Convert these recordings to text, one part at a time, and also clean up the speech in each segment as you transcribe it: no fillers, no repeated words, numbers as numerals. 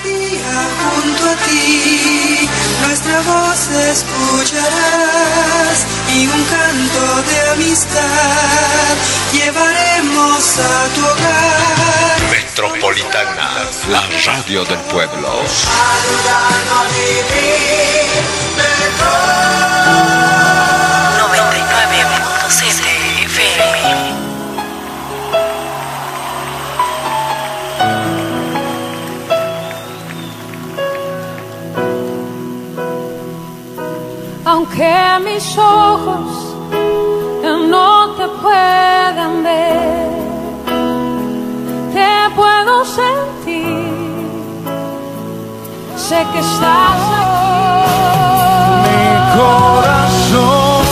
Día junto a ti, nuestra voz escucharás y un canto de amistad llevaremos a tu hogar. Metropolitana, la radio del pueblo. Ayudando a vivir mejor. 99.7 FM. Aunque mis ojos no te puedan ver, te puedo sentir, sé que estás aquí. Mi corazón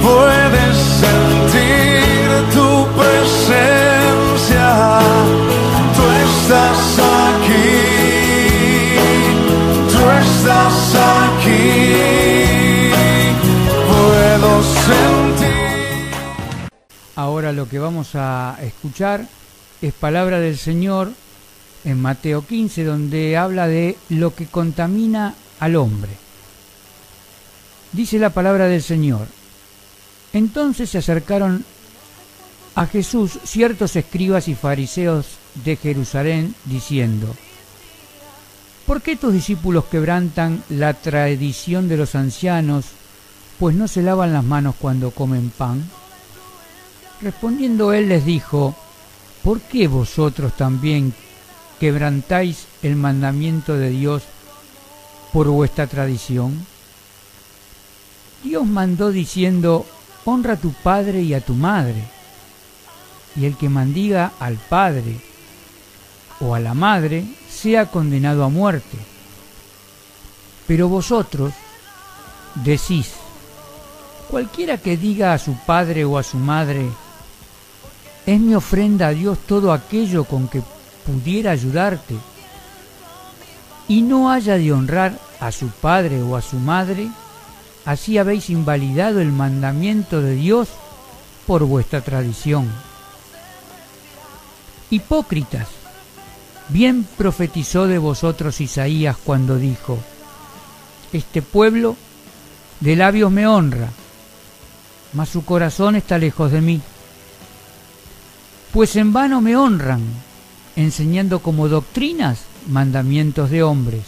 puede sentir tu presencia, tú estás aquí, tú estás aquí, puedo sentir. Ahora lo que vamos a escuchar es palabra del Señor en Mateo 15, donde habla de lo que contamina al hombre. Dice la palabra del Señor: entonces se acercaron a Jesús ciertos escribas y fariseos de Jerusalén, diciendo: ¿por qué tus discípulos quebrantan la tradición de los ancianos, pues no se lavan las manos cuando comen pan? Respondiendo él les dijo: ¿por qué vosotros también quebrantáis el mandamiento de Dios por vuestra tradición? Dios mandó diciendo: honra a tu padre y a tu madre, y el que maldiga al padre o a la madre sea condenado a muerte. Pero vosotros decís: cualquiera que diga a su padre o a su madre, es mi ofrenda a Dios todo aquello con que pudiera ayudarte, y no haya de honrar a su padre o a su madre, así habéis invalidado el mandamiento de Dios por vuestra tradición. Hipócritas, bien profetizó de vosotros Isaías cuando dijo: este pueblo de labios me honra, mas su corazón está lejos de mí. Pues en vano me honran, enseñando como doctrinas mandamientos de hombres.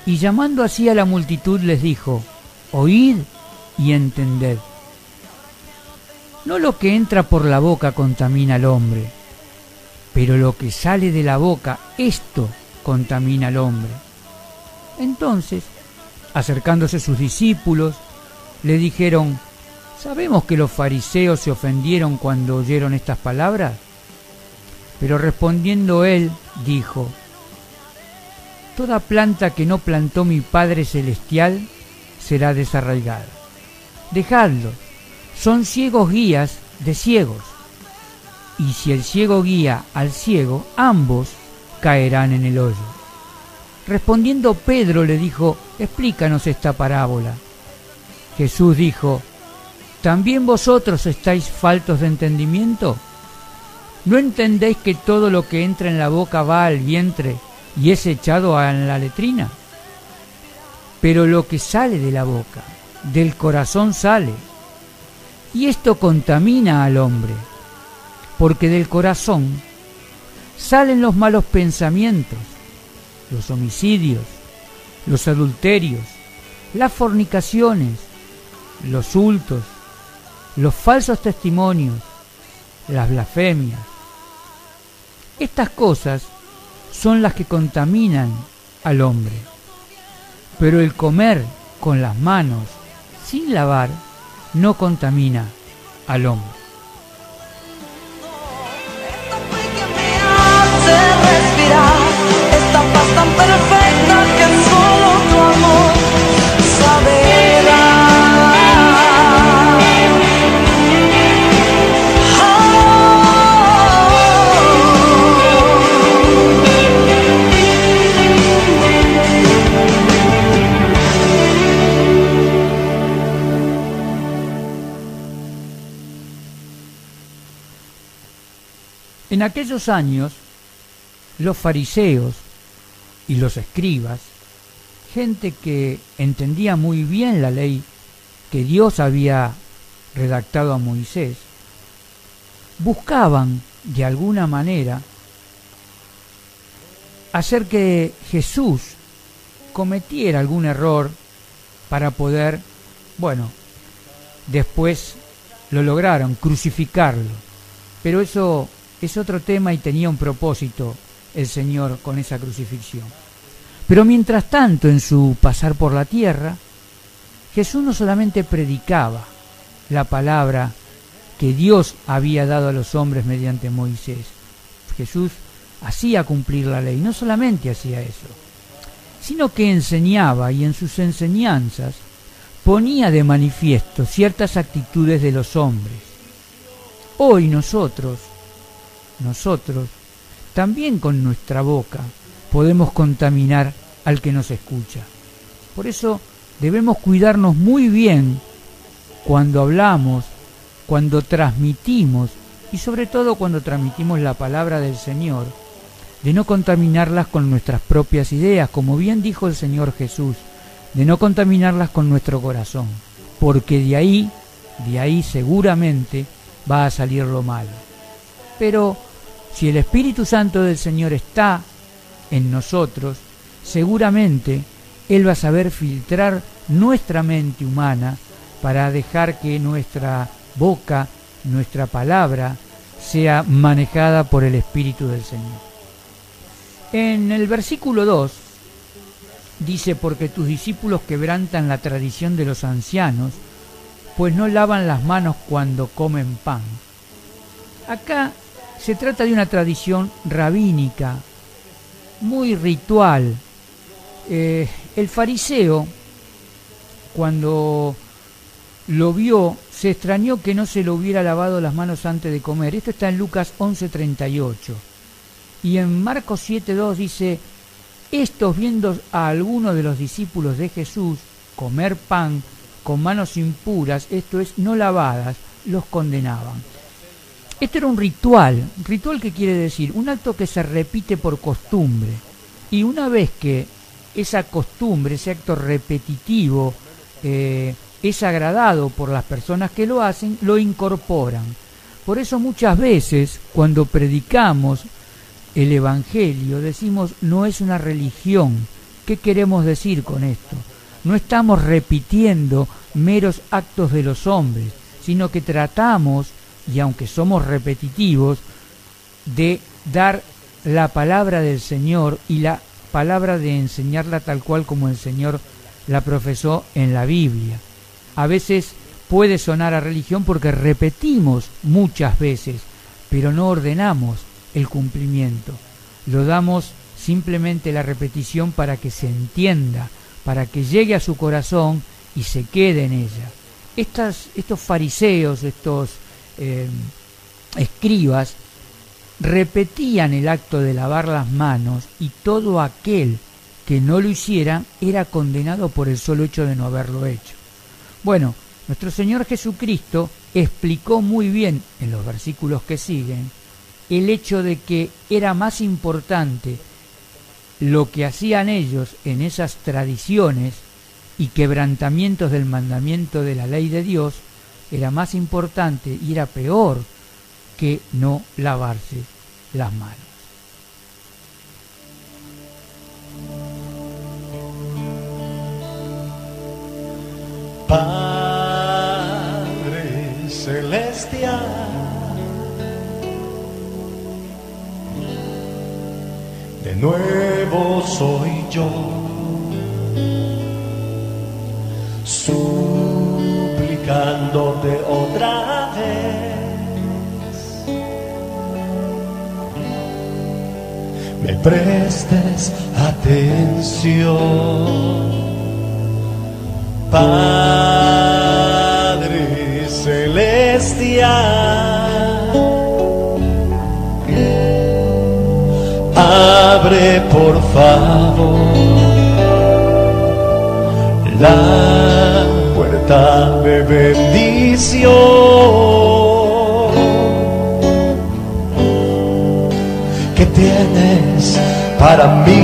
Y llamando así a la multitud les dijo: oíd y entended. No lo que entra por la boca contamina al hombre, pero lo que sale de la boca, esto contamina al hombre. Entonces, acercándose sus discípulos, le dijeron: ¿sabemos que los fariseos se ofendieron cuando oyeron estas palabras? Pero respondiendo él, dijo: toda planta que no plantó mi Padre Celestial será desarraigada. Dejadlos, son ciegos guías de ciegos. Y si el ciego guía al ciego, ambos caerán en el hoyo. Respondiendo Pedro le dijo: explícanos esta parábola. Jesús dijo: ¿también vosotros estáis faltos de entendimiento? ¿No entendéis que todo lo que entra en la boca va al vientre y es echado a la letrina? Pero lo que sale de la boca, del corazón sale, y esto contamina al hombre, porque del corazón salen los malos pensamientos, los homicidios, los adulterios, las fornicaciones, los hurtos, los falsos testimonios, las blasfemias. Estas cosas son las que contaminan al hombre. Pero el comer con las manos sin lavar no contamina al hombre. Esta fue que me hace respirar, esta paz tan perfecta que solo tu amor sabe dar. En aquellos años los fariseos y los escribas, gente que entendía muy bien la ley que Dios había redactado a Moisés, buscaban de alguna manera hacer que Jesús cometiera algún error para poder, después lo lograron, crucificarlo. Pero eso es otro tema y tenía un propósito el Señor con esa crucifixión. Pero mientras tanto, en su pasar por la tierra, Jesús no solamente predicaba la palabra que Dios había dado a los hombres mediante Moisés. Jesús hacía cumplir la ley, no solamente hacía eso, sino que enseñaba, y en sus enseñanzas ponía de manifiesto ciertas actitudes de los hombres. Hoy nosotros, también con nuestra boca, podemos contaminar al que nos escucha. Por eso debemos cuidarnos muy bien cuando hablamos, cuando transmitimos, y sobre todo cuando transmitimos la palabra del Señor, de no contaminarlas con nuestras propias ideas, como bien dijo el Señor Jesús, de no contaminarlas con nuestro corazón, porque de ahí seguramente va a salir lo malo. Pero si el Espíritu Santo del Señor está en nosotros, seguramente Él va a saber filtrar nuestra mente humana para dejar que nuestra boca, nuestra palabra, sea manejada por el Espíritu del Señor. En el versículo 2 dice: porque tus discípulos quebrantan la tradición de los ancianos, pues no lavan las manos cuando comen pan. Acá se trata de una tradición rabínica, muy ritual. El fariseo, cuando lo vio, se extrañó que no se le hubiera lavado las manos antes de comer. Esto está en Lucas 11:38. Y en Marcos 7:2 dice: estos, viendo a alguno de los discípulos de Jesús comer pan con manos impuras, esto es, no lavadas, los condenaban. Esto era un ritual. ¿Ritual qué quiere decir? Un acto que se repite por costumbre. Y una vez que esa costumbre, ese acto repetitivo, es agradado por las personas que lo hacen, lo incorporan. Por eso muchas veces cuando predicamos el Evangelio decimos: no es una religión. ¿Qué queremos decir con esto? No estamos repitiendo meros actos de los hombres, sino que tratamos, y aunque somos repetitivos, de dar la palabra del Señor y la palabra de enseñarla tal cual como el Señor la profesó en la Biblia. A veces puede sonar a religión porque repetimos muchas veces, pero no ordenamos el cumplimiento. Lo damos simplemente la repetición para que se entienda, para que llegue a su corazón y se quede en ella. Estos fariseos, estos escribas, repetían el acto de lavar las manos, y todo aquel que no lo hiciera era condenado por el solo hecho de no haberlo hecho. Bueno, nuestro Señor Jesucristo explicó muy bien en los versículos que siguen el hecho de que era más importante lo que hacían ellos en esas tradiciones y quebrantamientos del mandamiento de la ley de Dios, era más importante y era peor que no lavarse las manos. Padre celestial, de nuevo soy yo, suplicándote otra vez, me prestes atención. Padre celestial, abre por favor la puerta de bendición, que tienes para mí,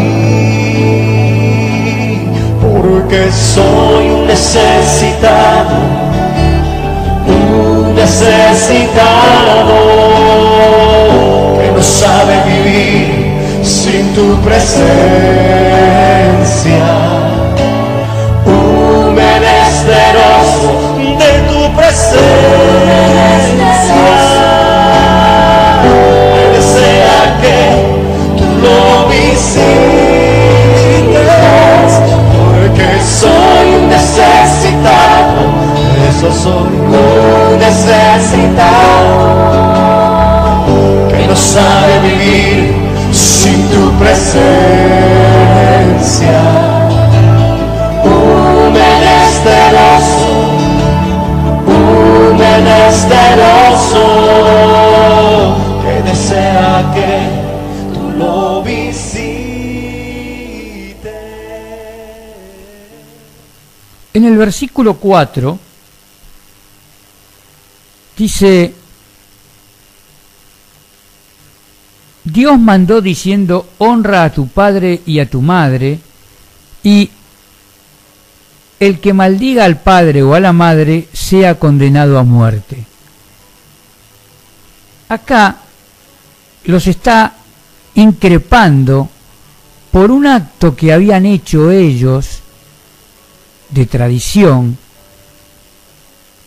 porque soy un necesitado, que no sabe vivir sin tu presencia, un menesteroso de tu presencia, que desea que tú lo visites, porque soy un necesitado, eso soy, un necesitado, que no sabe vivir sin tu presencia, un menesteroso, que desea que tú lo visites. En el versículo 4 dice: Dios mandó diciendo, honra a tu padre y a tu madre, y el que maldiga al padre o a la madre sea condenado a muerte. Acá los está increpando por un acto que habían hecho ellos de tradición,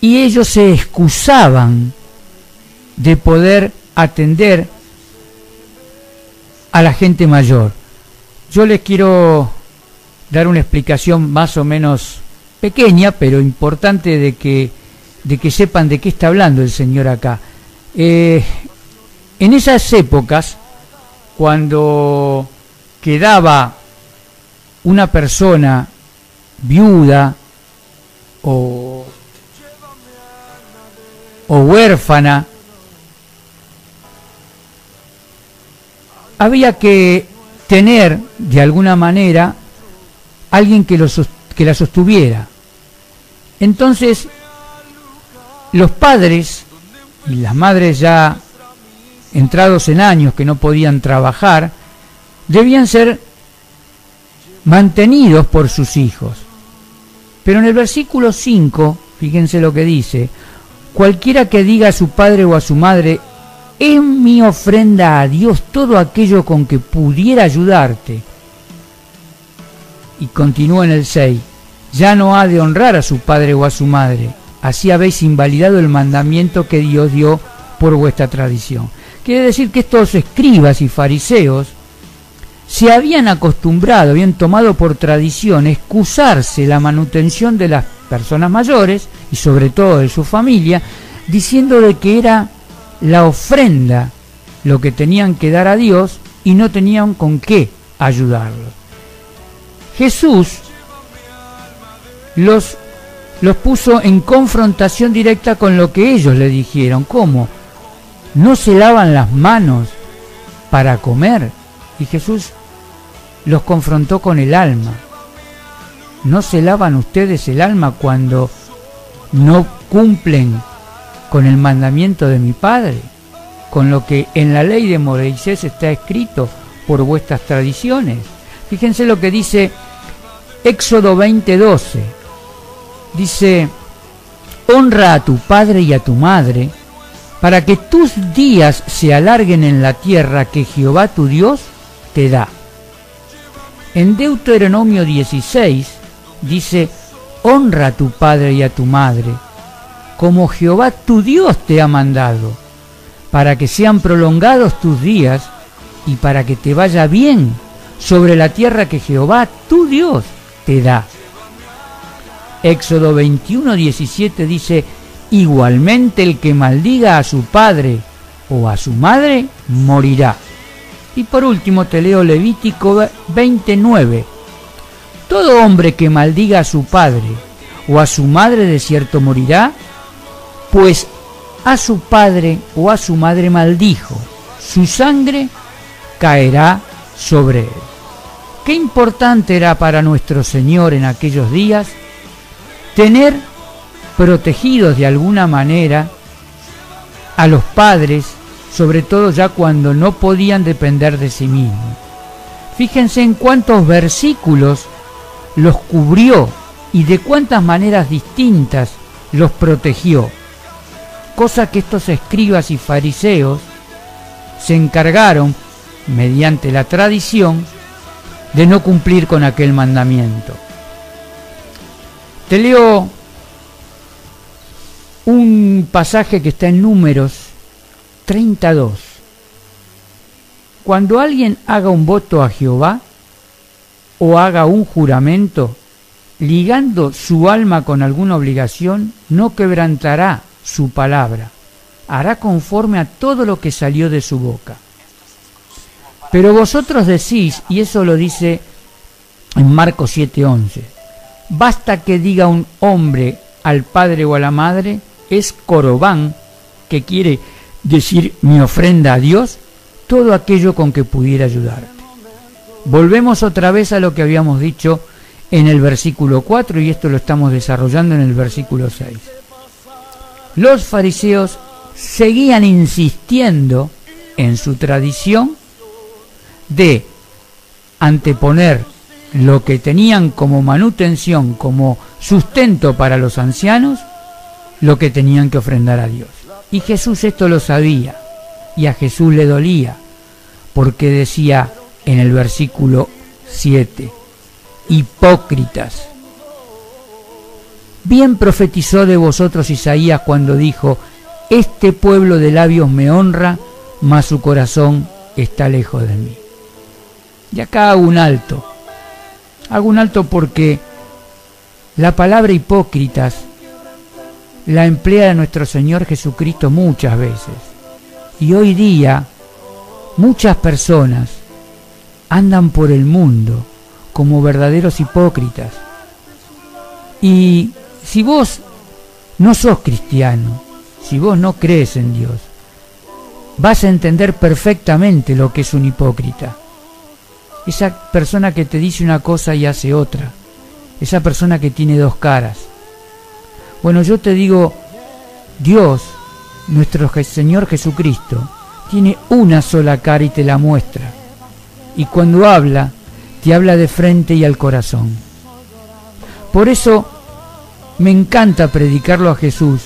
y ellos se excusaban de poder atender a la gente mayor. Yo les quiero dar una explicación más o menos pequeña, pero importante, de que sepan de qué está hablando el Señor acá. En esas épocas, cuando quedaba una persona viuda o huérfana, había que tener de alguna manera alguien que la sostuviera. Entonces los padres y las madres, ya entrados en años, que no podían trabajar, debían ser mantenidos por sus hijos. Pero en el versículo 5, fíjense lo que dice: cualquiera que diga a su padre o a su madre, es mi ofrenda a Dios todo aquello con que pudiera ayudarte. Y continúa en el 6, ya no ha de honrar a su padre o a su madre, así habéis invalidado el mandamiento que Dios dio por vuestra tradición. Quiere decir que estos escribas y fariseos se habían acostumbrado, habían tomado por tradición excusarse la manutención de las personas mayores y sobre todo de su familia, diciendo de que era la ofrenda lo que tenían que dar a Dios y no tenían con qué ayudarlos. Jesús los puso en confrontación directa con lo que ellos le dijeron. ¿Cómo? ¿No se lavan las manos para comer? Y Jesús los confrontó con el alma. ¿No se lavan ustedes el alma cuando no cumplen con el mandamiento de mi Padre, con lo que en la ley de Moisés está escrito por vuestras tradiciones? Fíjense lo que dice Éxodo 20:12. Dice: honra a tu padre y a tu madre, para que tus días se alarguen en la tierra que Jehová tu Dios te da. En Deuteronomio 16 dice: honra a tu padre y a tu madre, como Jehová tu Dios te ha mandado, para que sean prolongados tus días y para que te vaya bien sobre la tierra que Jehová tu Dios te da. Éxodo 21:17 dice: igualmente el que maldiga a su padre o a su madre morirá. Y por último te leo Levítico 29. Todo hombre que maldiga a su padre o a su madre de cierto morirá, pues a su padre o a su madre maldijo, su sangre caerá sobre él. Qué importante era para nuestro Señor en aquellos días tener protegidos de alguna manera a los padres sobre todo ya cuando no podían depender de sí mismos. Fíjense en cuántos versículos los cubrió y de cuántas maneras distintas los protegió, cosa que estos escribas y fariseos se encargaron, mediante la tradición, de no cumplir con aquel mandamiento. Te leo un pasaje que está en Números 32. Cuando alguien haga un voto a Jehová o haga un juramento, ligando su alma con alguna obligación, no quebrantará su palabra, hará conforme a todo lo que salió de su boca. Pero vosotros decís, y eso lo dice en Marcos 7:11, basta que diga un hombre al padre o a la madre, es corobán, que quiere decir mi ofrenda a Dios, todo aquello con que pudiera ayudarte. Volvemos otra vez a lo que habíamos dicho en el versículo 4, y esto lo estamos desarrollando en el versículo 6. Los fariseos seguían insistiendo en su tradición de anteponer lo que tenían como manutención, como sustento para los ancianos, lo que tenían que ofrendar a Dios. Y Jesús esto lo sabía, y a Jesús le dolía, porque decía en el versículo 7, hipócritas. Bien profetizó de vosotros Isaías cuando dijo, este pueblo de labios me honra, mas su corazón está lejos de mí. Y acá hago un alto porque la palabra hipócritas la emplea nuestro Señor Jesucristo muchas veces. Y hoy día muchas personas andan por el mundo como verdaderos hipócritas. Y si vos no sos cristiano, si vos no crees en Dios, vas a entender perfectamente lo que es un hipócrita. Esa persona que te dice una cosa y hace otra. Esa persona que tiene dos caras. Bueno, yo te digo, Dios, nuestro Señor Jesucristo, tiene una sola cara y te la muestra. Y cuando habla, te habla de frente y al corazón. Por eso me encanta predicarlo a Jesús,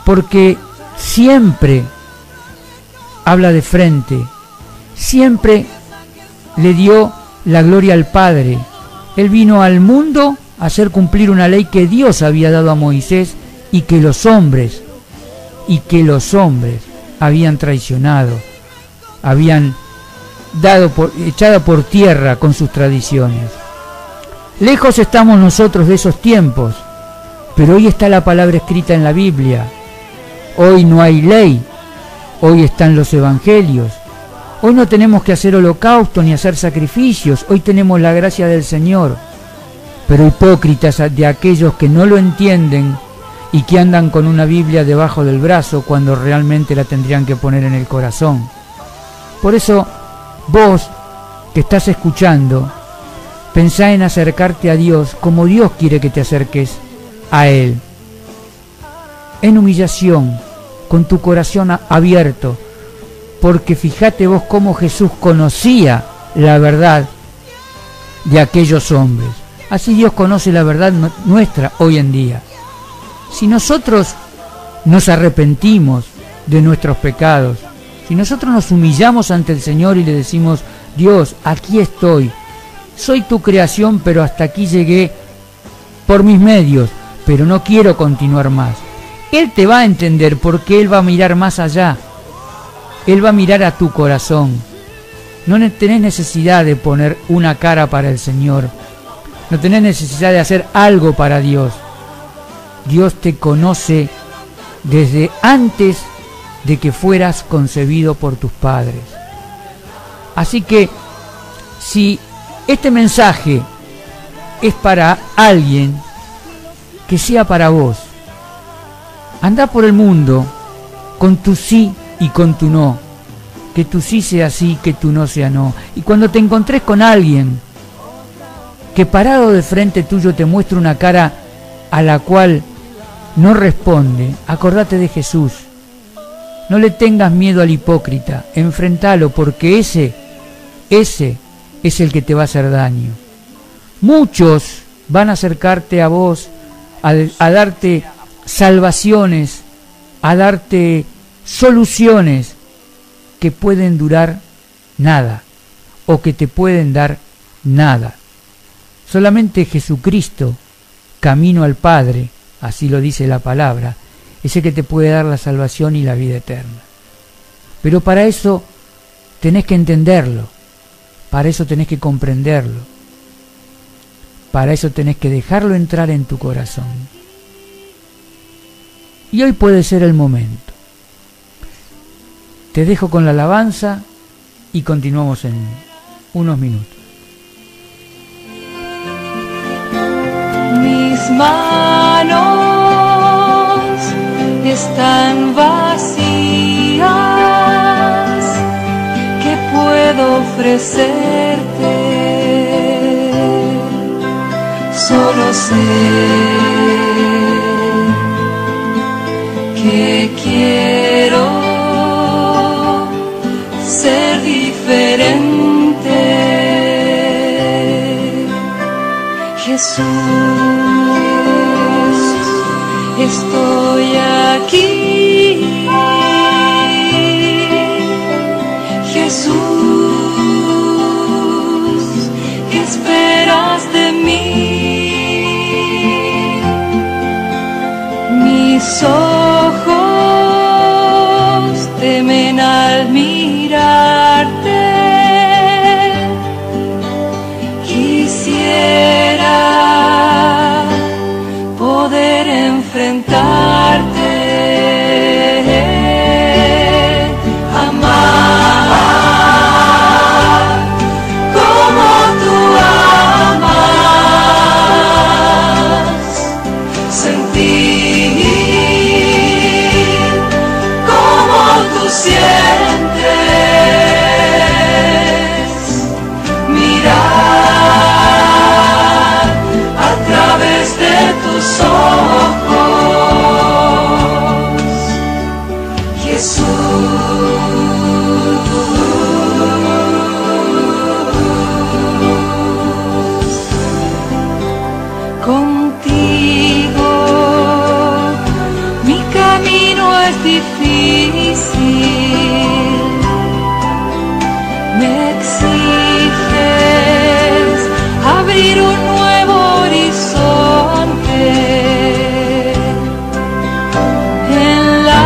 porque siempre habla de frente, siempre le dio la gloria al Padre. Él vino al mundo a hacer cumplir una ley que Dios había dado a Moisés y que los hombres habían traicionado, habían echado por tierra con sus tradiciones. Lejos estamos nosotros de esos tiempos, pero hoy está la palabra escrita en la Biblia. Hoy no hay ley, hoy están los evangelios. Hoy no tenemos que hacer holocausto ni hacer sacrificios, hoy tenemos la gracia del Señor. Pero hipócritas de aquellos que no lo entienden y que andan con una Biblia debajo del brazo cuando realmente la tendrían que poner en el corazón. Por eso, vos que estás escuchando, pensá en acercarte a Dios como Dios quiere que te acerques a Él. En humillación, con tu corazón abierto, porque fíjate vos cómo Jesús conocía la verdad de aquellos hombres. Así Dios conoce la verdad nuestra hoy en día. Si nosotros nos arrepentimos de nuestros pecados, si nosotros nos humillamos ante el Señor y le decimos, Dios, aquí estoy, soy tu creación, pero hasta aquí llegué por mis medios, pero no quiero continuar más. Él te va a entender porque Él va a mirar más allá. Él va a mirar a tu corazón. No tenés necesidad de poner una cara para el Señor. No tenés necesidad de hacer algo para Dios. Dios te conoce desde antes de que fueras concebido por tus padres. Así que, si este mensaje es para alguien, que sea para vos. Andá por el mundo con tu sí y con tu no. Que tu sí sea sí, que tu no sea no. Y cuando te encontres con alguien que parado de frente tuyo te muestra una cara a la cual no responde, acordate de Jesús. No le tengas miedo al hipócrita, enfrentalo, porque ese es el que te va a hacer daño. Muchos van a acercarte a vos, a darte salvaciones, a darte soluciones que pueden durar nada, o que te pueden dar nada. Solamente Jesucristo, camino al Padre, así lo dice la palabra, es el que te puede dar la salvación y la vida eterna. Pero para eso tenés que entenderlo, para eso tenés que comprenderlo, para eso tenés que dejarlo entrar en tu corazón. Y hoy puede ser el momento. Te dejo con la alabanza y continuamos en unos minutos. Mis manos están vacías, ¿qué puedo ofrecerte? Solo sé que quiero ser diferente. Jesús, estoy aquí. Jesús, ¿qué esperas de mí? Mis ojos temen al mirarte. Quisiera poder enfrentarte, amar como tú amas, sentir como tú sientes, mirar a través de tus ojos, Jesús. Contigo mi camino es difícil, me exiges abrir un nuevo horizonte. En la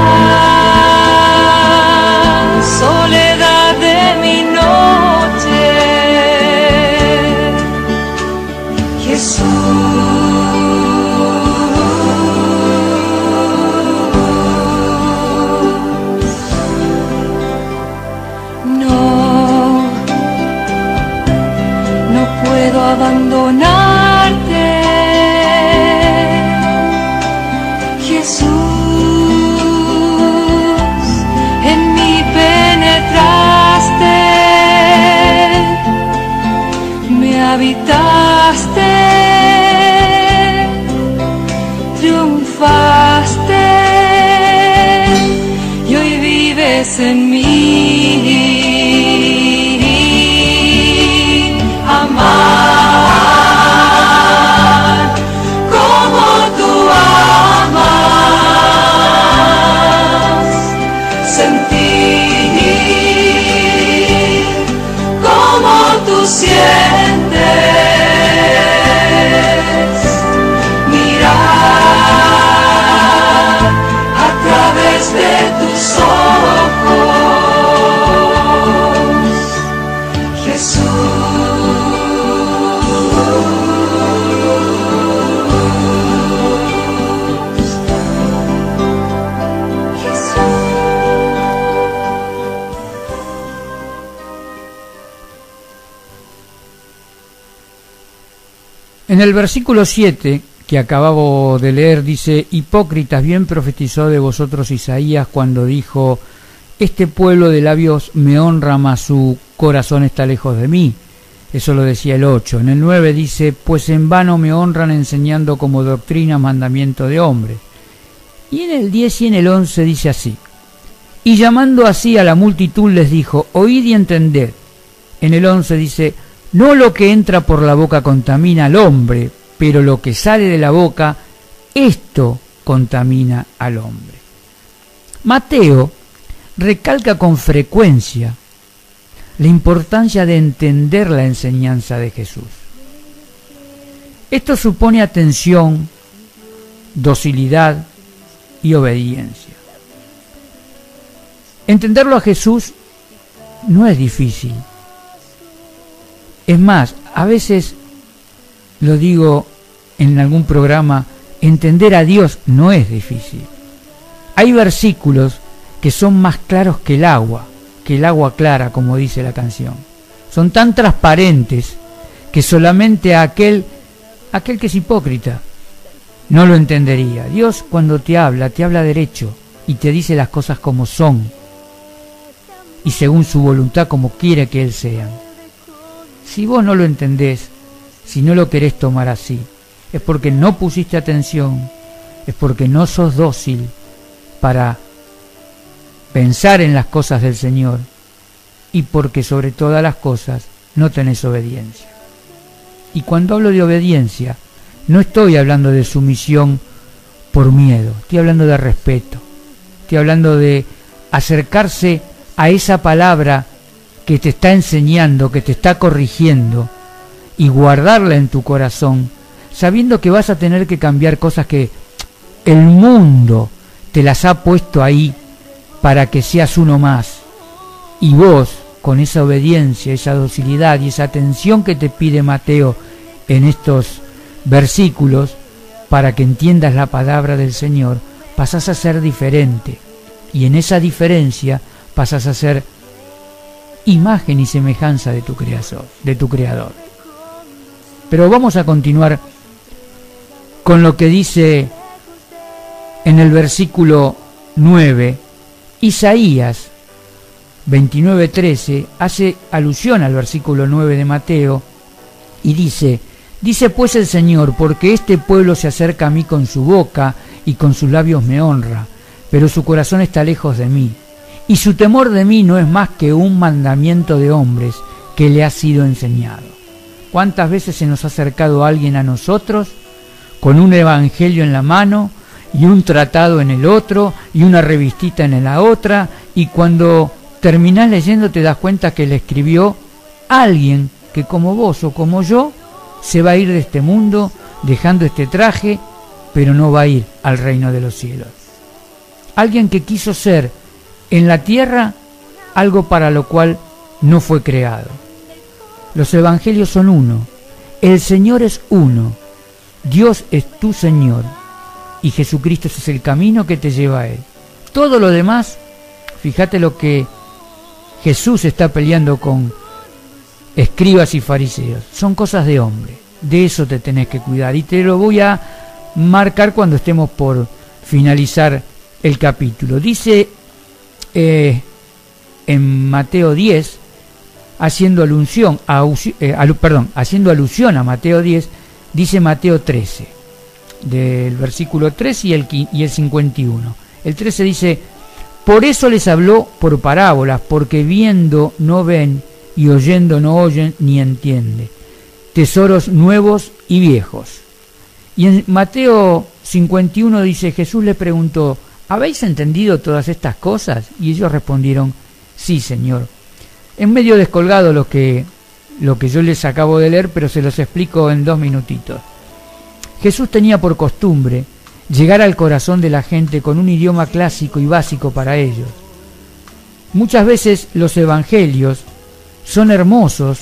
soledad de mi noche, Jesús. No puedo abandonarte, Jesús, en mí penetraste, me habitaste, triunfaste y hoy vives en mí. Amar como tú amas, sentir como tú sientes, mirar a través de tus ojos, Jesús. En el versículo 7 que acabamos de leer dice: hipócritas, bien profetizó de vosotros Isaías cuando dijo: este pueblo de labios me honra, mas su corazón está lejos de mí. Eso lo decía el 8. En el 9 dice: pues en vano me honran enseñando como doctrina mandamiento de hombre. Y en el 10 y en el 11 dice así: Y llamando así a la multitud les dijo, oíd y entended. En el 11 dice, no lo que entra por la boca contamina al hombre, pero lo que sale de la boca, esto contamina al hombre. Mateo recalca con frecuencia la importancia de entender la enseñanza de Jesús. Esto supone atención, docilidad y obediencia. Entenderlo a Jesús no es difícil. Es más, a veces, lo digo en algún programa, entender a Dios no es difícil. Hay versículos que son más claros que el agua clara, como dice la canción. Son tan transparentes que solamente aquel que es hipócrita no lo entendería. Dios, cuando te habla derecho y te dice las cosas como son y según su voluntad, como quiere que Él sea. Si vos no lo entendés, si no lo querés tomar así, es porque no pusiste atención, es porque no sos dócil para pensar en las cosas del Señor y porque sobre todas las cosas no tenés obediencia. Y cuando hablo de obediencia, no estoy hablando de sumisión por miedo, estoy hablando de respeto, estoy hablando de acercarse a esa palabra que te está enseñando, que te está corrigiendo, y guardarla en tu corazón, sabiendo que vas a tener que cambiar cosas que el mundo te las ha puesto ahí para que seas uno más. Y vos, con esa obediencia, esa docilidad y esa atención que te pide Mateo en estos versículos, para que entiendas la palabra del Señor, pasás a ser diferente. Y en esa diferencia pasás a ser imagen y semejanza de tu Creador. Pero vamos a continuar con lo que dice en el versículo 9. Isaías 29:13 hace alusión al versículo 9 de Mateo y dice pues el Señor, porque este pueblo se acerca a mí con su boca y con sus labios me honra, pero su corazón está lejos de mí, y su temor de mí no es más que un mandamiento de hombres que le ha sido enseñado. ¿Cuántas veces se nos ha acercado alguien a nosotros con un evangelio en la mano y un tratado en el otro y una revistita en la otra, y cuando terminás leyendo te das cuenta que le escribió alguien que como vos o como yo se va a ir de este mundo dejando este traje, pero no va a ir al reino de los cielos? Alguien que quiso ser en la tierra algo para lo cual no fue creado. Los evangelios son uno, el Señor es uno, Dios es tu Señor y Jesucristo es el camino que te lleva a Él. Todo lo demás, fíjate lo que Jesús está peleando con escribas y fariseos, son cosas de hombre, de eso te tenés que cuidar, y te lo voy a marcar cuando estemos por finalizar el capítulo. Dice en Mateo 10, haciendo alusión a Mateo 10, dice Mateo 13, del versículo 3 y el 51. El 13 dice, por eso les habló por parábolas, porque viendo no ven y oyendo no oyen ni entienden, tesoros nuevos y viejos. Y en Mateo 51 dice, Jesús le preguntó, ¿habéis entendido todas estas cosas? Y ellos respondieron, sí, Señor. Es medio descolgado lo que yo les acabo de leer, pero se los explico en 2 minutitos. Jesús tenía por costumbre llegar al corazón de la gente con un idioma clásico y básico para ellos. Muchas veces los evangelios son hermosos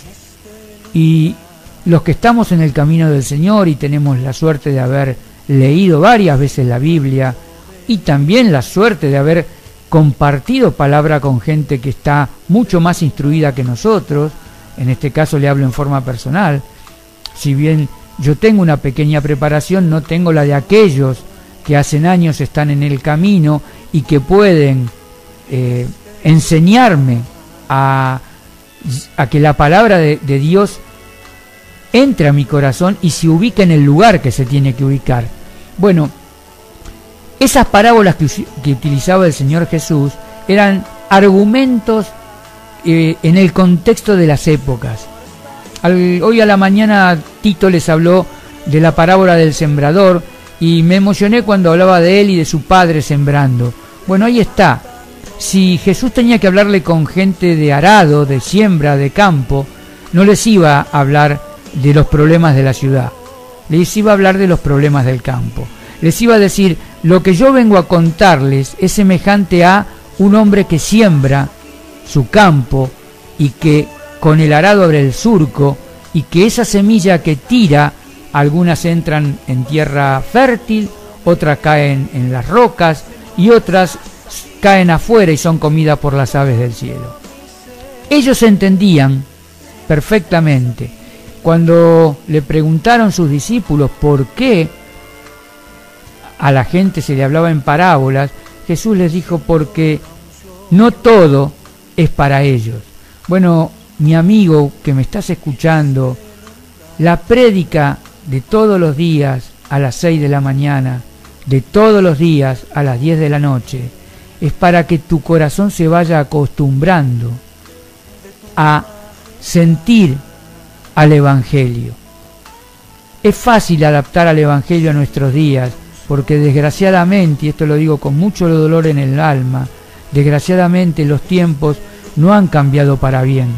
y los que estamos en el camino del Señor y tenemos la suerte de haber leído varias veces la Biblia y también la suerte de haber compartido palabra con gente que está mucho más instruida que nosotros, en este caso le hablo en forma personal, si bien yo tengo una pequeña preparación, no tengo la de aquellos que hacen años están en el camino y que pueden enseñarme a que la palabra de Dios entre a mi corazón y se ubique en el lugar que se tiene que ubicar. Bueno, esas parábolas que utilizaba el Señor Jesús eran argumentos en el contexto de las épocas. Hoy a la mañana Tito les habló de la parábola del sembrador y me emocioné cuando hablaba de él y de su padre sembrando. Bueno, ahí está. Si Jesús tenía que hablarle con gente de arado, de siembra, de campo, no les iba a hablar de los problemas de la ciudad, les iba a hablar de los problemas del campo. Les iba a decir, lo que yo vengo a contarles es semejante a un hombre que siembra su campo y que con el arado abre el surco, y que esa semilla que tira, algunas entran en tierra fértil, otras caen en las rocas y otras caen afuera y son comidas por las aves del cielo. Ellos entendían perfectamente. Cuando le preguntaron sus discípulos por qué a la gente se le hablaba en parábolas, Jesús les dijo, porque no todo es para ellos. Bueno, mi amigo que me estás escuchando, la prédica de todos los días a las 6 de la mañana, de todos los días a las 10 de la noche, es para que tu corazón se vaya acostumbrando a sentir al Evangelio. Es fácil adaptar al Evangelio a nuestros días, porque desgraciadamente, y esto lo digo con mucho dolor en el alma, desgraciadamente los tiempos no han cambiado para bien.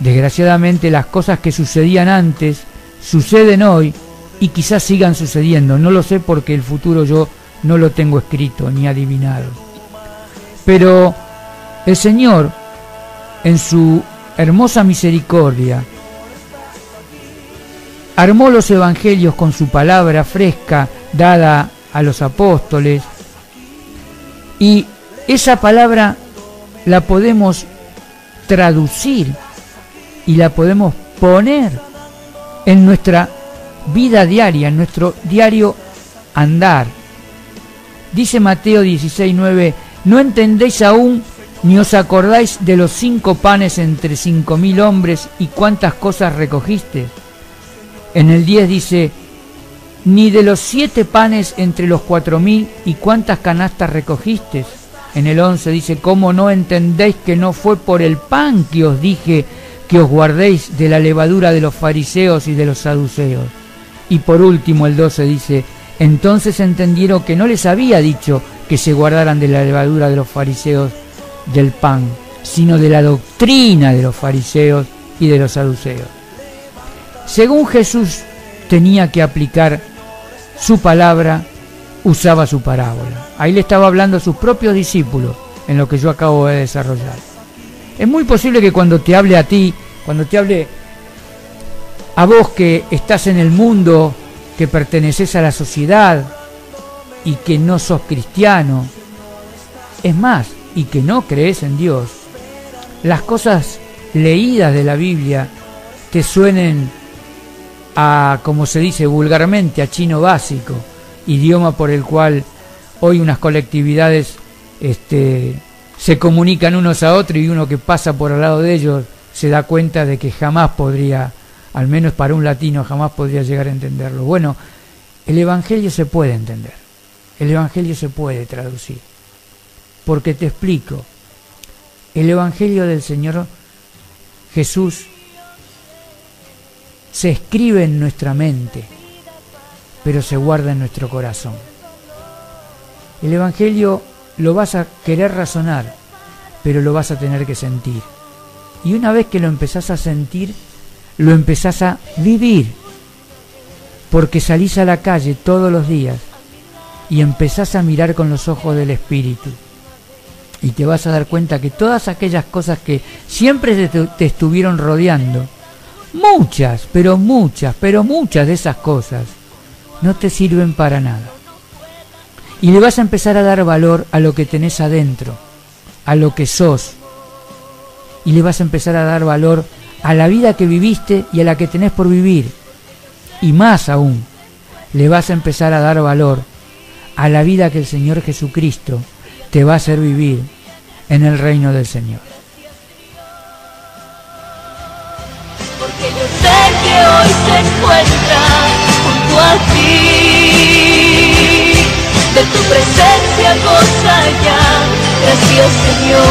Desgraciadamente las cosas que sucedían antes suceden hoy y quizás sigan sucediendo. No lo sé porque el futuro yo no lo tengo escrito ni adivinado. Pero el Señor, en su hermosa misericordia, armó los evangelios con su palabra fresca dada a los apóstoles, y esa palabra la podemos traducir y la podemos poner en nuestra vida diaria, en nuestro diario andar. Dice Mateo 16:9, ¿no entendéis aún ni os acordáis de los 5 panes entre 5.000 hombres y cuántas cosas recogisteis? En el 10 dice, ni de los 7 panes entre los 4.000 y cuántas canastas recogisteis. En el 11 dice, ¿cómo no entendéis que no fue por el pan que os dije que os guardéis de la levadura de los fariseos y de los saduceos? Y por último el 12 dice, entonces entendieron que no les había dicho que se guardaran de la levadura de los fariseos del pan, sino de la doctrina de los fariseos y de los saduceos. Según Jesús tenía que aplicar su palabra, usaba su parábola. Ahí le estaba hablando a sus propios discípulos en lo que yo acabo de desarrollar. Es muy posible que cuando te hable a ti, cuando te hable a vos que estás en el mundo, que perteneces a la sociedad y que no sos cristiano, es más, y que no crees en Dios, las cosas leídas de la Biblia te suenen a, como se dice vulgarmente, a chino básico, idioma por el cual hoy unas colectividades se comunican unos a otros, y uno que pasa por al lado de ellos se da cuenta de que jamás podría, al menos para un latino, jamás podría llegar a entenderlo. Bueno, el Evangelio se puede entender, el Evangelio se puede traducir, porque te explico, el Evangelio del Señor Jesús se escribe en nuestra mente, pero se guarda en nuestro corazón. El Evangelio lo vas a querer razonar, pero lo vas a tener que sentir. Y una vez que lo empezás a sentir, lo empezás a vivir, porque salís a la calle todos los días y empezás a mirar con los ojos del Espíritu. Y te vas a dar cuenta que todas aquellas cosas que siempre te estuvieron rodeando, muchas de esas cosas, no te sirven para nada. Y le vas a empezar a dar valor a lo que tenés adentro, a lo que sos. Y le vas a empezar a dar valor a la vida que viviste y a la que tenés por vivir. Y más aún, le vas a empezar a dar valor a la vida que el Señor Jesucristo te va a hacer vivir en el reino del Señor. Porque yo sé que hoy se encuentra junto a ti, de tu presencia goza ya Gracias, Señor.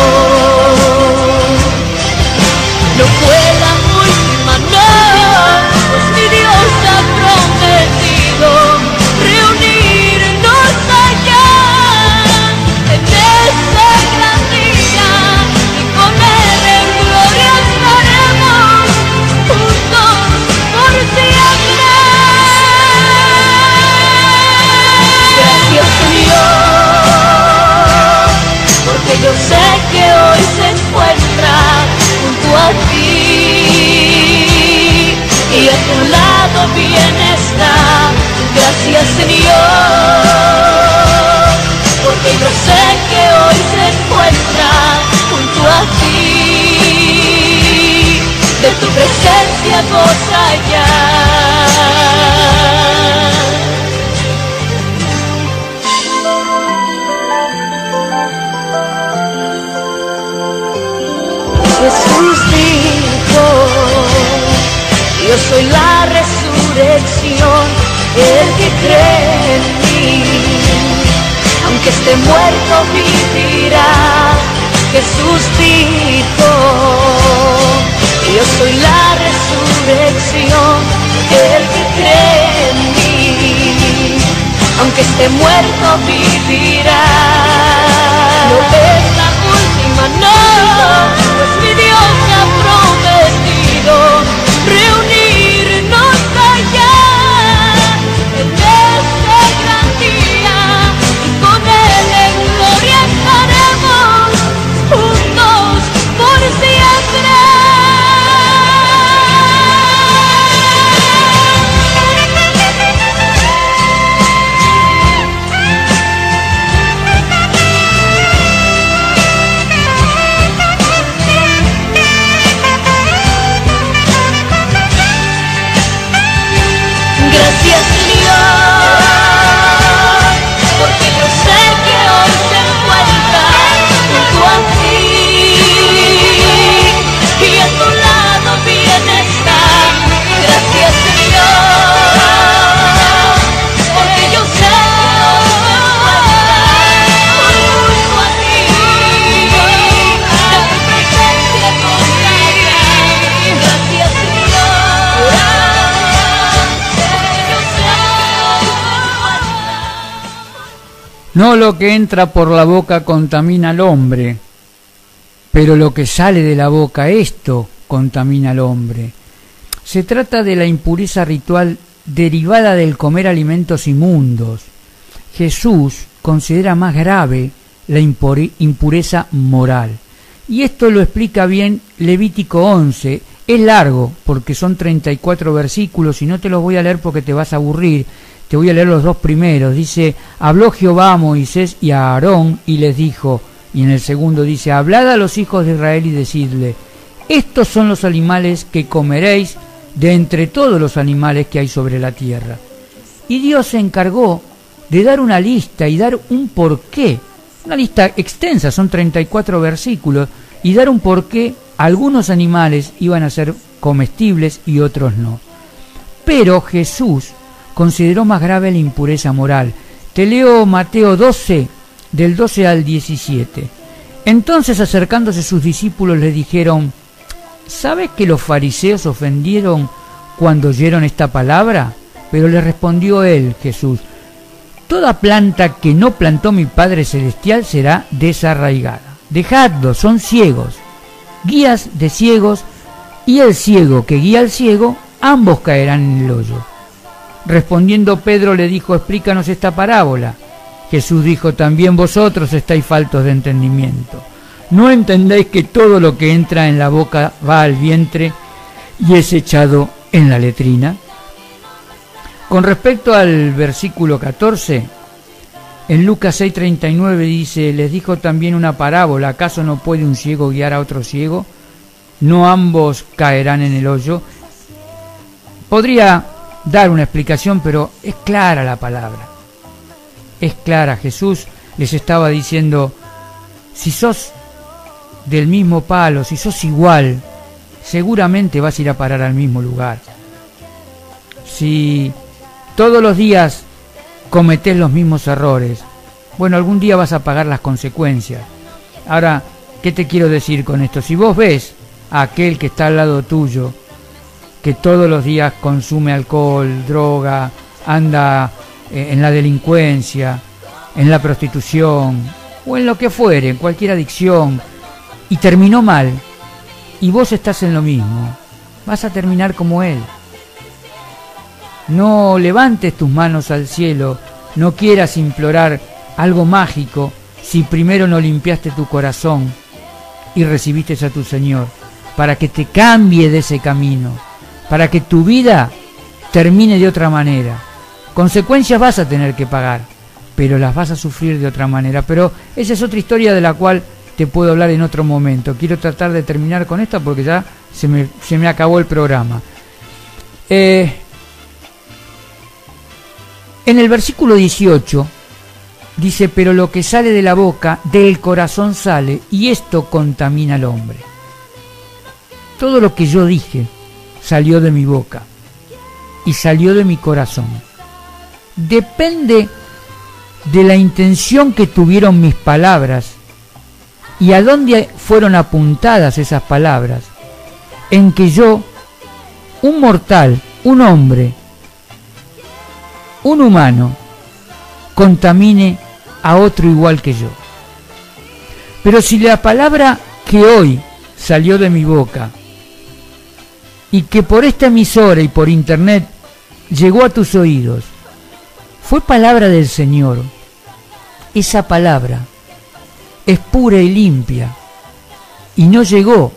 No fue la última, no, pues mi Dios ha prometido reunirnos allá en ese gran día y con Él en gloria estaremos juntos por siempre. Gracias, Señor, porque yo sé que hoy se encuentra junto a ti y a tu lado bienestar. Gracias, Señor, porque yo sé que hoy se encuentra junto a ti, de tu presencia goza ya. Jesús dijo, yo soy la resurrección, el que cree en mí, aunque esté muerto vivirá. Jesús dijo, yo soy la resurrección, el que cree en mí, aunque esté muerto vivirá. No es la última, no, pues mi Dios ha prometido reunirnos allá en ese gran día y con Él en gloria estaremos juntos por siempre. Gracias, Señor, porque yo sé que hoy se encuentra junto a ti y a tu lado bienestar. Gracias, Señor, porque yo sé que hoy se encuentra junto a ti, de tu presencia conmigo. Gracias, Señor. No lo que entra por la boca contamina al hombre, pero lo que sale de la boca, esto contamina al hombre. Se trata de la impureza ritual derivada del comer alimentos inmundos. Jesús considera más grave la impureza moral. Y esto lo explica bien Levítico 11. Es largo, porque son 34 versículos, y no te los voy a leer porque te vas a aburrir. Te voy a leer los dos primeros. Dice, habló Jehová a Moisés y a Aarón y les dijo, y en el segundo dice, hablad a los hijos de Israel y decidle, estos son los animales que comeréis de entre todos los animales que hay sobre la tierra. Y Dios se encargó de dar una lista y dar un porqué, una lista extensa, son 34 versículos, y dar un porqué. Algunos animales iban a ser comestibles y otros no. Pero Jesús consideró más grave la impureza moral. Te leo Mateo 12, del 12 al 17. Entonces, acercándose sus discípulos, le dijeron, ¿sabes que los fariseos ofendieron cuando oyeron esta palabra? Pero le respondió él, Jesús, toda planta que no plantó mi Padre Celestial será desarraigada. Dejadlos, son ciegos, guías de ciegos, y el ciego que guía al ciego, ambos caerán en el hoyo. Respondiendo Pedro le dijo, explícanos esta parábola. Jesús dijo, también vosotros estáis faltos de entendimiento. ¿No entendéis que todo lo que entra en la boca va al vientre y es echado en la letrina? Con respecto al versículo 14, en Lucas 6:39 dice, les dijo también una parábola, ¿acaso no puede un ciego guiar a otro ciego? ¿No ambos caerán en el hoyo? Podría dar una explicación, pero es clara la palabra. Es clara. Jesús les estaba diciendo, si sos del mismo palo, si sos igual, seguramente vas a ir a parar al mismo lugar. Si todos los días cometés los mismos errores, bueno, algún día vas a pagar las consecuencias. Ahora, ¿qué te quiero decir con esto? Si vos ves a aquel que está al lado tuyo, que todos los días consume alcohol, droga, anda en la delincuencia, en la prostitución, o en lo que fuere, en cualquier adicción, y terminó mal, y vos estás en lo mismo, vas a terminar como él. No levantes tus manos al cielo, no quieras implorar algo mágico si primero no limpiaste tu corazón y recibiste a tu Señor, para que te cambie de ese camino, para que tu vida termine de otra manera. Consecuencias vas a tener que pagar, pero las vas a sufrir de otra manera. Pero esa es otra historia de la cual te puedo hablar en otro momento. Quiero tratar de terminar con esta porque ya se me acabó el programa. En el versículo 18 dice: pero lo que sale de la boca, del corazón sale, y esto contamina al hombre. Todo lo que yo dije salió de mi boca y salió de mi corazón. Depende de la intención que tuvieron mis palabras y a dónde fueron apuntadas esas palabras, en que yo, un mortal, un hombre, un humano, contamine a otro igual que yo. Pero si la palabra que hoy salió de mi boca y que por esta emisora y por internet llegó a tus oídos fue palabra del Señor, esa palabra es pura y limpia y no llegó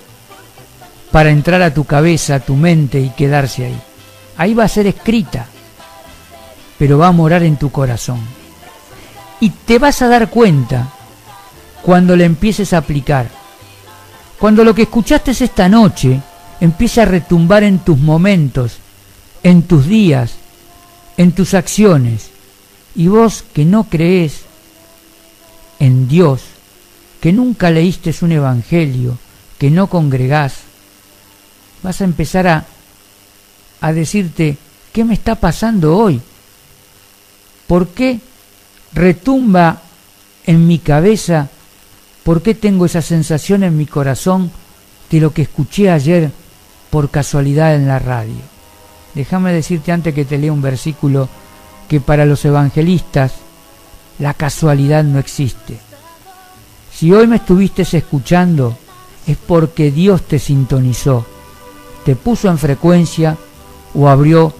para entrar a tu cabeza, a tu mente y quedarse ahí. Ahí va a ser escrita, pero va a morar en tu corazón. Y te vas a dar cuenta cuando la empieces a aplicar. Cuando lo que escuchaste esta noche empiece a retumbar en tus momentos, en tus días, en tus acciones. Y vos que no crees en Dios, que nunca leíste un evangelio, que no congregás, vas a empezar a decirte: ¿qué me está pasando hoy? ¿Por qué retumba en mi cabeza? ¿Por qué tengo esa sensación en mi corazón de lo que escuché ayer por casualidad en la radio? Déjame decirte antes que te lea un versículo que para los evangelistas la casualidad no existe. Si hoy me estuviste escuchando es porque Dios te sintonizó, te puso en frecuencia o abrió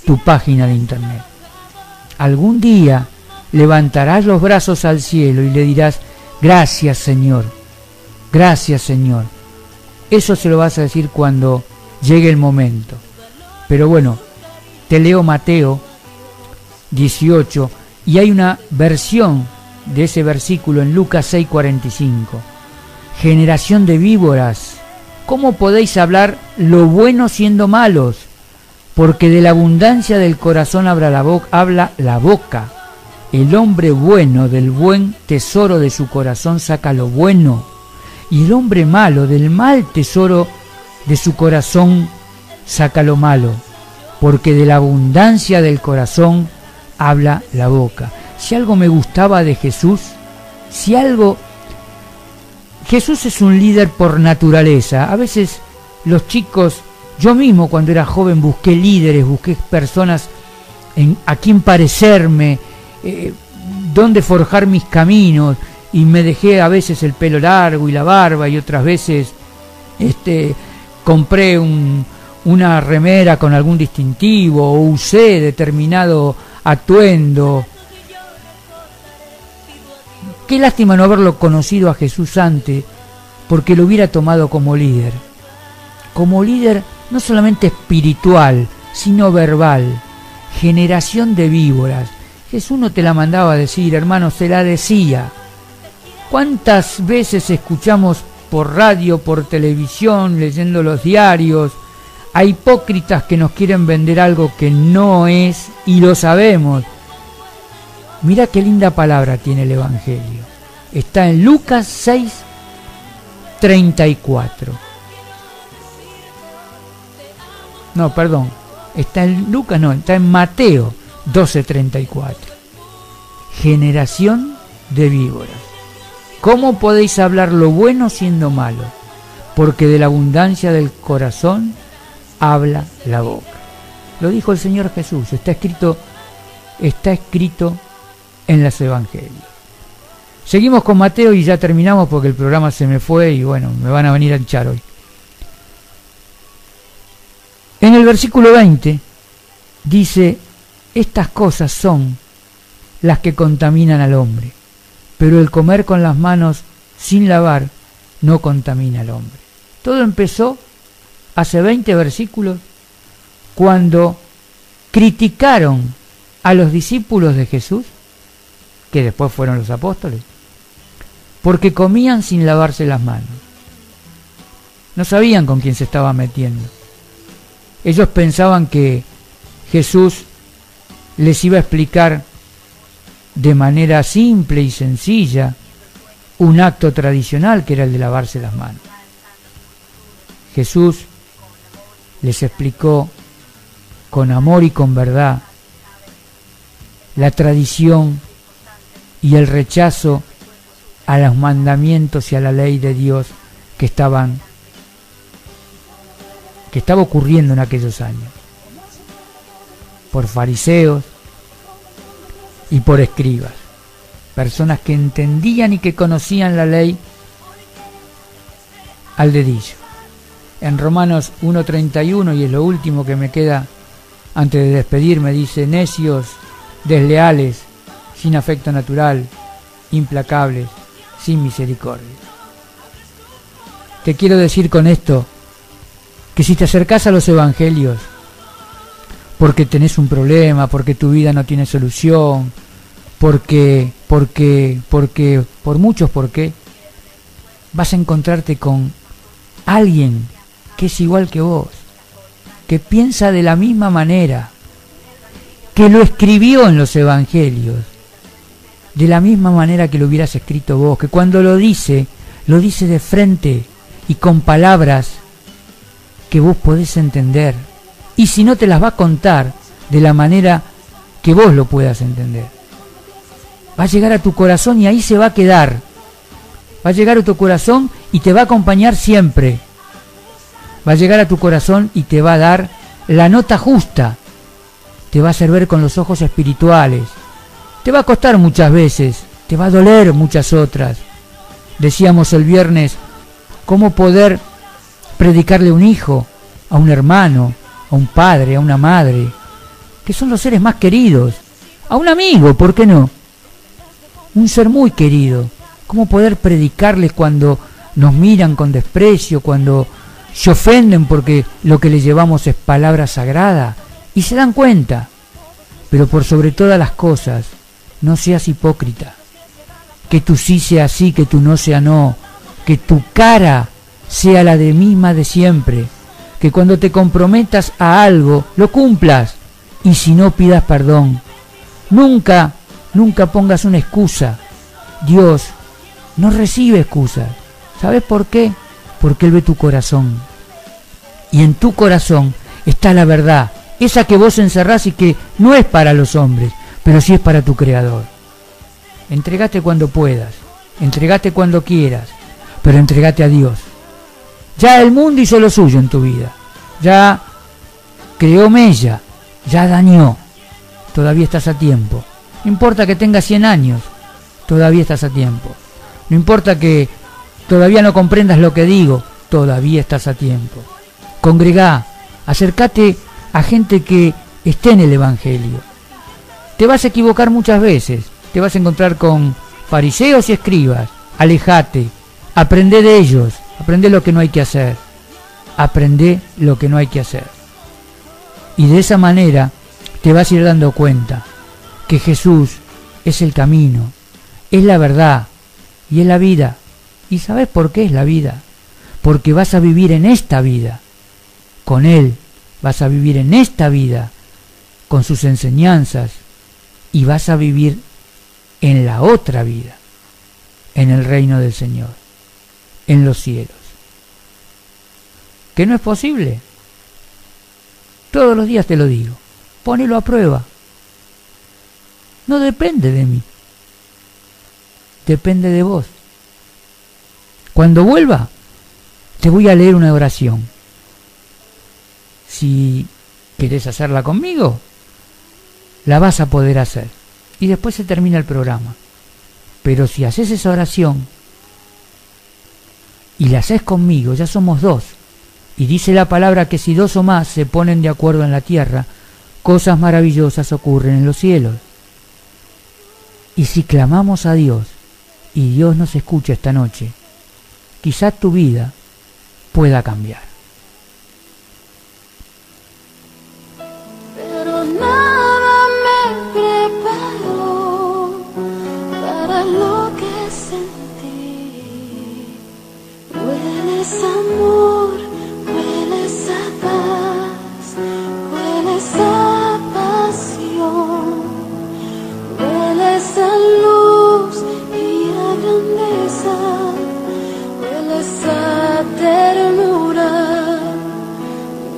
tu página de internet. Algún día levantarás los brazos al cielo y le dirás: gracias Señor, gracias Señor. Eso se lo vas a decir cuando llegue el momento. Pero bueno, te leo Mateo 18 y hay una versión de ese versículo en Lucas 6:45. Generación de víboras, ¿cómo podéis hablar lo bueno siendo malos? Porque de la abundancia del corazón habla la boca. El hombre bueno del buen tesoro de su corazón saca lo bueno, y el hombre malo del mal tesoro de su corazón saca lo malo, porque de la abundancia del corazón habla la boca. Si algo me gustaba de Jesús, Jesús es un líder por naturaleza. A veces los chicos, yo mismo cuando era joven busqué líderes, busqué personas a quien parecerme, dónde forjar mis caminos, y me dejé a veces el pelo largo y la barba, y otras veces compré una remera con algún distintivo o usé determinado atuendo. Qué lástima no haberlo conocido a Jesús antes, porque lo hubiera tomado como líder no solamente espiritual, sino verbal. Generación de víboras. Jesús no te la mandaba a decir, hermano, se la decía. ¿Cuántas veces escuchamos por radio, por televisión, leyendo los diarios, a hipócritas que nos quieren vender algo que no es, y lo sabemos? Mirá qué linda palabra tiene el Evangelio. Está en Lucas 6:34. No, perdón. Está en Lucas, no, está en Mateo 12:34. Generación de víboras. ¿cómo podéis hablar lo bueno siendo malo? Porque de la abundancia del corazón habla la boca. Lo dijo el Señor Jesús, está escrito en los evangelios. Seguimos con Mateo y ya terminamos porque el programa se me fue y bueno, me van a venir a hinchar hoy. En el versículo 20 dice, estas cosas son las que contaminan al hombre, pero el comer con las manos sin lavar no contamina al hombre. Todo empezó hace 20 versículos cuando criticaron a los discípulos de Jesús, que después fueron los apóstoles, porque comían sin lavarse las manos. No sabían con quién se estaban metiendo. Ellos pensaban que Jesús les iba a explicar de manera simple y sencilla un acto tradicional que era el de lavarse las manos. Jesús les explicó con amor y con verdad la tradición y el rechazo a los mandamientos y a la ley de Dios que estaba ocurriendo en aquellos años, por fariseos y por escribas, personas que entendían y que conocían la ley al dedillo. En Romanos 1:31, y es lo último que me queda antes de despedirme, dice, necios, desleales, sin afecto natural, implacables, sin misericordia. Te quiero decir con esto que si te acercás a los evangelios porque tenés un problema, porque tu vida no tiene solución, porque por muchos por qué, vas a encontrarte con alguien que es igual que vos, que piensa de la misma manera, que lo escribió en los evangelios de la misma manera que lo hubieras escrito vos, que cuando lo dice de frente y con palabras que vos podés entender, y si no te las va a contar de la manera que vos lo puedas entender. Va a llegar a tu corazón y ahí se va a quedar. Va a llegar a tu corazón y te va a acompañar siempre. Va a llegar a tu corazón y te va a dar la nota justa. Te va a hacer ver con los ojos espirituales. Te va a costar muchas veces, te va a doler muchas otras. Decíamos el viernes, ¿cómo poder predicarle a un hijo, a un hermano, a un padre, a una madre, que son los seres más queridos, a un amigo, ¿por qué no? Un ser muy querido. ¿Cómo poder predicarles cuando nos miran con desprecio, cuando se ofenden porque lo que les llevamos es palabra sagrada y se dan cuenta? Pero por sobre todas las cosas, no seas hipócrita. Que tu sí sea sí, que tu no sea no. Que tu cara sea la de misma de siempre. Que cuando te comprometas a algo, lo cumplas. Y si no, pidas perdón. Nunca pongas una excusa. Dios no recibe excusas. ¿Sabes por qué? Porque Él ve tu corazón. Y en tu corazón está la verdad. Esa que vos encerrás y que no es para los hombres, pero sí es para tu Creador. Entregate cuando puedas, entregate cuando quieras, pero entregate a Dios. Ya el mundo hizo lo suyo en tu vida, ya creó mella, ya dañó, todavía estás a tiempo. No importa que tengas 100 años, todavía estás a tiempo. No importa que todavía no comprendas lo que digo, todavía estás a tiempo. Congregá, acércate a gente que esté en el Evangelio. Te vas a equivocar muchas veces, te vas a encontrar con fariseos y escribas. Alejate, aprende de ellos, aprende lo que no hay que hacer, aprende lo que no hay que hacer. Y de esa manera te vas a ir dando cuenta que Jesús es el camino, es la verdad y es la vida. ¿Y sabes por qué es la vida? Porque vas a vivir en esta vida con Él, vas a vivir en esta vida con sus enseñanzas y vas a vivir en la otra vida, en el reino del Señor, en los cielos. ¿Que no es posible? Todos los días te lo digo, ponelo a prueba. No depende de mí, depende de vos. Cuando vuelva, te voy a leer una oración. Si querés hacerla conmigo, la vas a poder hacer. Y después se termina el programa. Pero si haces esa oración y la haces conmigo, ya somos dos. Y dice la palabra que si dos o más se ponen de acuerdo en la tierra, cosas maravillosas ocurren en los cielos. Y si clamamos a Dios y Dios nos escucha esta noche, quizás tu vida pueda cambiar. Pero nada me preparó para lo que sentí. Hueles amor, hueles a paz, hueles a pasión, hueles a luz y a grandeza, hueles a ternura,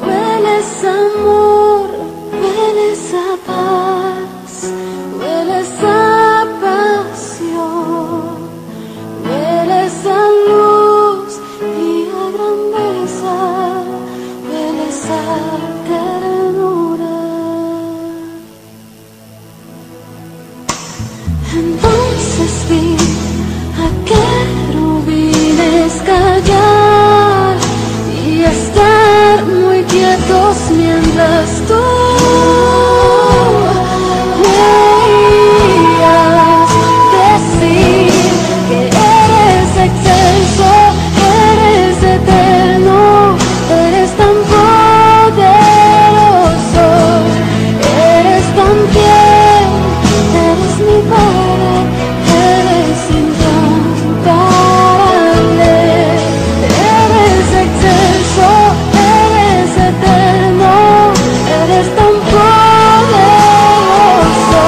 hueles a amor, hueles a paz, hueles a pasión, hueles a luz y a grandeza, hueles a ternura. Entonces vi a querubines callar y estar muy quietos mientras tú veías decir que eres excelso, eres eterno, eres tan poderoso, eres tan fiel, eres mi Padre, eres incomparable, eres excelso, eres eterno, eres tan poderoso,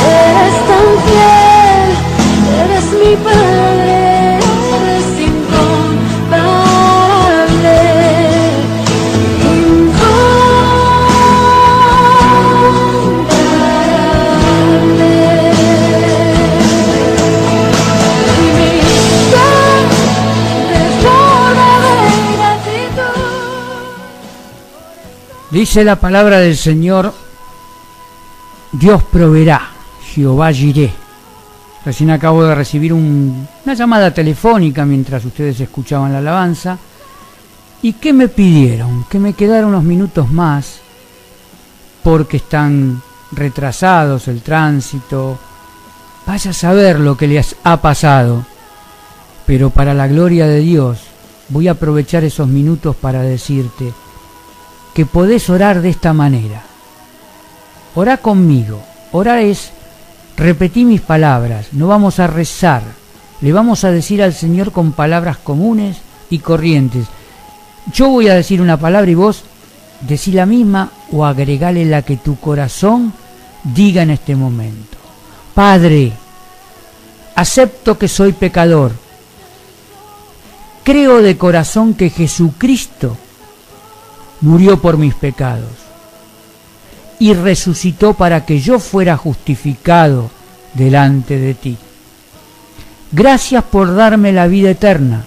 eres tan fiel, eres mi Padre, eres incomparable, y mi ser desborda de gratitud. Dice la palabra del Señor, Dios proveerá, Jehová Jireh. Recién acabo de recibir una llamada telefónica mientras ustedes escuchaban la alabanza. ¿Y qué me pidieron? Que me quedara unos minutos más porque están retrasados el tránsito. Vaya a saber lo que les ha pasado. Pero para la gloria de Dios voy a aprovechar esos minutos para decirte que podés orar de esta manera. Orá conmigo. Orar es repetir mis palabras. No vamos a rezar. Le vamos a decir al Señor con palabras comunes y corrientes. Yo voy a decir una palabra y vos decí la misma o agregale la que tu corazón diga en este momento. Padre, acepto que soy pecador. Creo de corazón que Jesucristo murió por mis pecados y resucitó para que yo fuera justificado delante de ti. Gracias por darme la vida eterna.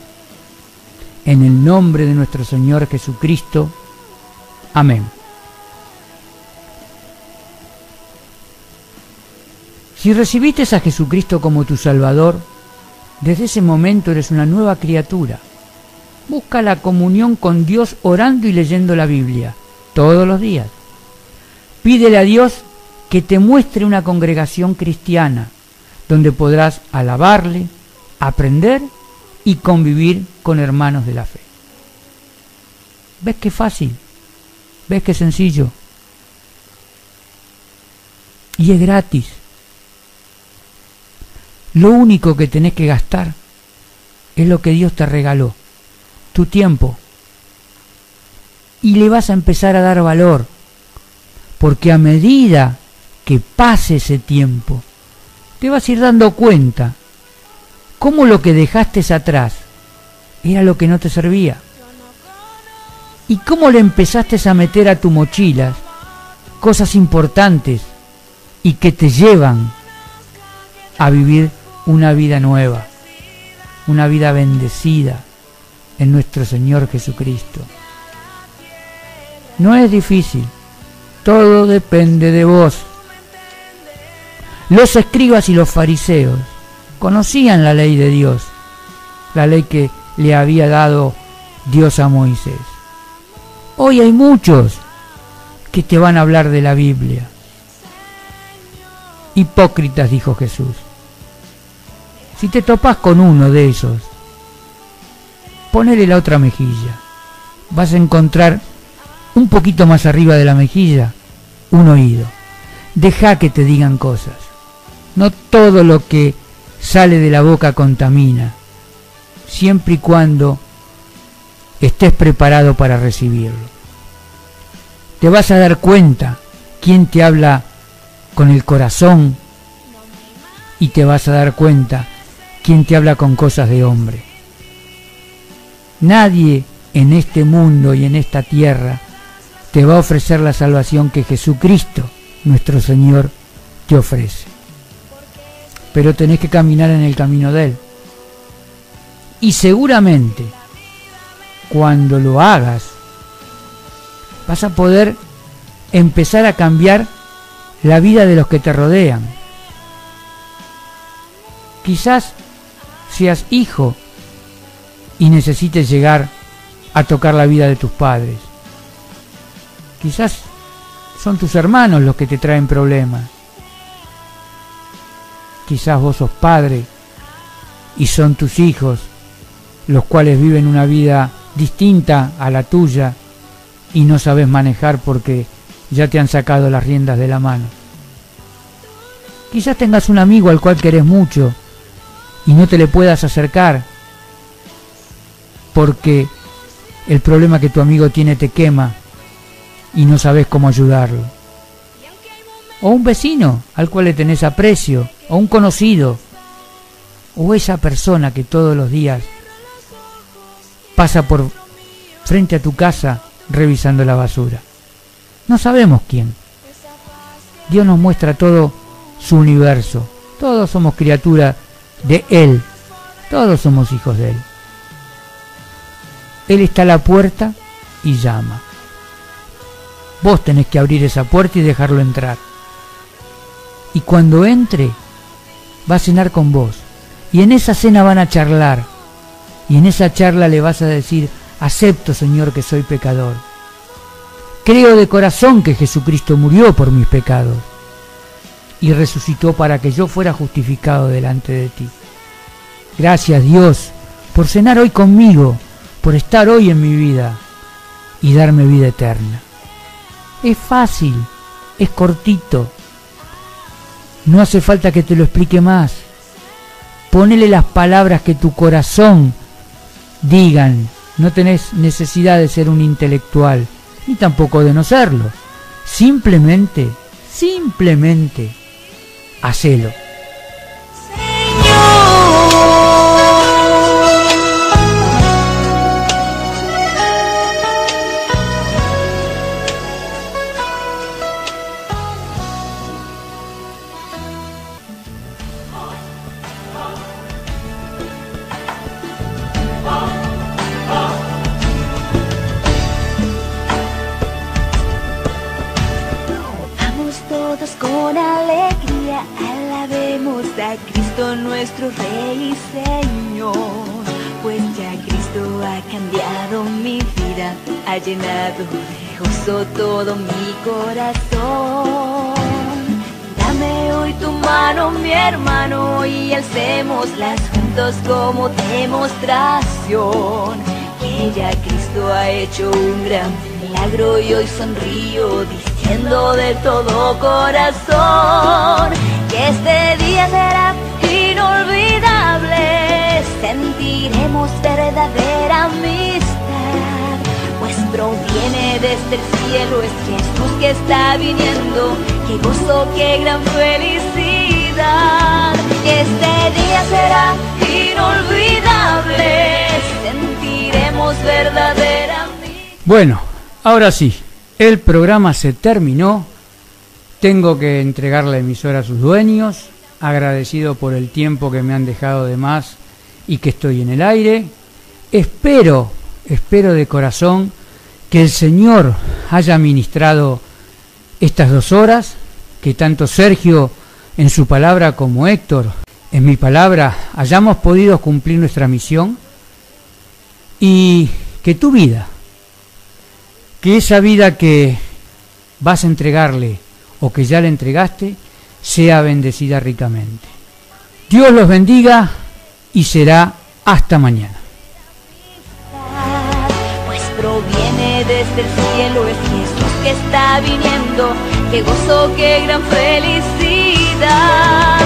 En el nombre de nuestro Señor Jesucristo. Amén. Si recibiste a Jesucristo como tu Salvador, desde ese momento eres una nueva criatura. Busca la comunión con Dios orando y leyendo la Biblia todos los días. Pídele a Dios que te muestre una congregación cristiana donde podrás alabarle, aprender y convivir con hermanos de la fe. ¿Ves qué fácil? ¿Ves qué sencillo? Y es gratis. Lo único que tenés que gastar es lo que Dios te regaló, tu tiempo. Y le vas a empezar a dar valor, porque a medida que pase ese tiempo, te vas a ir dando cuenta cómo lo que dejaste atrás era lo que no te servía. Y cómo le empezaste a meter a tu mochila cosas importantes y que te llevan a vivir una vida nueva. una vida bendecida en nuestro Señor Jesucristo. No es difícil, todo depende de vos. Los escribas y los fariseos conocían la ley de Dios, la ley que le había dado Dios a Moisés. Hoy hay muchos que te van a hablar de la Biblia. Hipócritas, dijo Jesús. Si te topás con uno de esos, ponele la otra mejilla. Vas a encontrar un poquito más arriba de la mejilla un oído. Deja que te digan cosas. No todo lo que sale de la boca contamina, siempre y cuando estés preparado para recibirlo. Te vas a dar cuenta quién te habla con el corazón y te vas a dar cuenta quién te habla con cosas de hombre. Nadie en este mundo y en esta tierra te va a ofrecer la salvación que Jesucristo, nuestro Señor, te ofrece. Pero tenés que caminar en el camino de Él. Y seguramente, cuando lo hagas, vas a poder empezar a cambiar la vida de los que te rodean. Quizás seas hijo y necesites llegar a tocar la vida de tus padres. Quizás son tus hermanos los que te traen problemas. Quizás vos sos padre y son tus hijos los cuales viven una vida distinta a la tuya y no sabes manejar porque ya te han sacado las riendas de la mano. Quizás tengas un amigo al cual querés mucho y no te le puedas acercar porque el problema que tu amigo tiene te quema y no sabes cómo ayudarlo. O un vecino al cual le tenés aprecio, o un conocido, o esa persona que todos los días pasa por frente a tu casa revisando la basura. No sabemos quién. Dios nos muestra todo su universo. Todos somos criaturas de Él. Todos somos hijos de Él. Él está a la puerta y llama. Vos tenés que abrir esa puerta y dejarlo entrar. Y cuando entre, va a cenar con vos. Y en esa cena van a charlar. Y en esa charla le vas a decir: acepto, Señor, que soy pecador. Creo de corazón que Jesucristo murió por mis pecados y resucitó para que yo fuera justificado delante de ti. Gracias, Dios, por cenar hoy conmigo, por estar hoy en mi vida y darme vida eterna. Es fácil, es cortito. No hace falta que te lo explique más. Ponele las palabras que tu corazón digan. No tenés necesidad de ser un intelectual, ni tampoco de no serlo. Simplemente, hacelo. Con alegría alabemos a Cristo nuestro Rey y Señor, pues ya Cristo ha cambiado mi vida, ha llenado de gozo todo mi corazón. Dame hoy tu mano, mi hermano, y alcémoslas juntos como demostración que ya Cristo ha hecho un gran milagro y hoy sonrío diciendo de todo corazón que este día será inolvidable. Sentiremos verdadera amistad, pues proviene desde el cielo, es Jesús que está viniendo. Qué gozo, qué gran felicidad. Este día será inolvidable, sentiremos verdadera amistad. Bueno, ahora sí, el programa se terminó. Tengo que entregar la emisora a sus dueños, agradecido por el tiempo que me han dejado de más y que estoy en el aire. Espero de corazón que el Señor haya ministrado estas 2 horas, que tanto Sergio en su palabra como Héctor en mi palabra hayamos podido cumplir nuestra misión, y que tu vida, que esa vida que vas a entregarle o que ya le entregaste, sea bendecida ricamente. Dios los bendiga y será hasta mañana. Pues proviene desde el cielo, es Jesús que está viniendo. Qué gozo, qué gran felicidad.